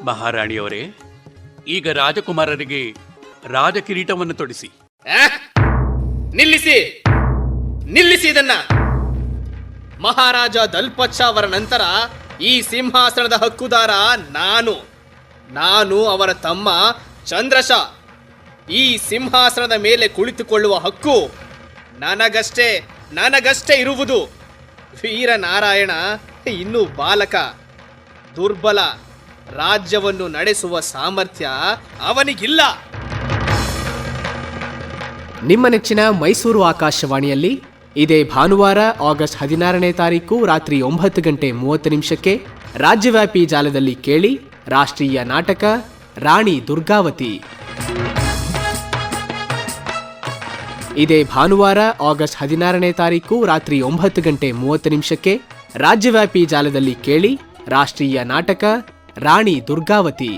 ಮಹಾರಾಣಿಯವರೇ, ಈಗ ರಾಜಕುಮಾರರಿಗೆ ರಾಜಕಿರೀಟವನ್ನು ತೊಡಿಸಿ. ನಿಲ್ಲಿಸಿ ನಿಲ್ಲಿಸಿ ಇದನ್ನ. ಮಹಾರಾಜ ದಲ್ಪಚ್ಚ ಅವರ ನಂತರ ಈ ಸಿಂಹಾಸನದ ಹಕ್ಕುದಾರ ನಾನು ಅವರ ತಮ್ಮ ಚಂದ್ರಶ. ಈ ಸಿಂಹಾಸನದ ಮೇಲೆ ಕುಳಿತುಕೊಳ್ಳುವ ಹಕ್ಕು ನನಗಷ್ಟೇ ಇರುವುದು. ವೀರನಾರಾಯಣ ಇನ್ನೂ ಬಾಲಕ, ದುರ್ಬಲ. ರಾಜ್ಯವನ್ನು ನಡೆಸುವ ಸಾಮರ್ಥ್ಯ ಅವನಿಗಿಲ್ಲ. ನಿಮ್ಮ ನೆಚ್ಚಿನ ಮೈಸೂರು ಆಕಾಶವಾಣಿಯಲ್ಲಿ ಇದೇ ಭಾನುವಾರ ಆಗಸ್ಟ್ 16ನೇ ತಾರೀಕು ರಾತ್ರಿ 9:30 ರಾಜ್ಯವ್ಯಾಪಿ ಜಾಲದಲ್ಲಿ ಕೇಳಿ ರಾಷ್ಟ್ರೀಯ ನಾಟಕ ರಾಣಿ ದುರ್ಗಾವತಿ. ಇದೇ ಭಾನುವಾರ ಆಗಸ್ಟ್ 16ನೇ ತಾರೀಕು ರಾತ್ರಿ 9:30 ರಾಜ್ಯವ್ಯಾಪಿ ಜಾಲದಲ್ಲಿ ಕೇಳಿ ರಾಷ್ಟ್ರೀಯ ನಾಟಕ ರಾಣಿ ದುರ್ಗಾವತಿ.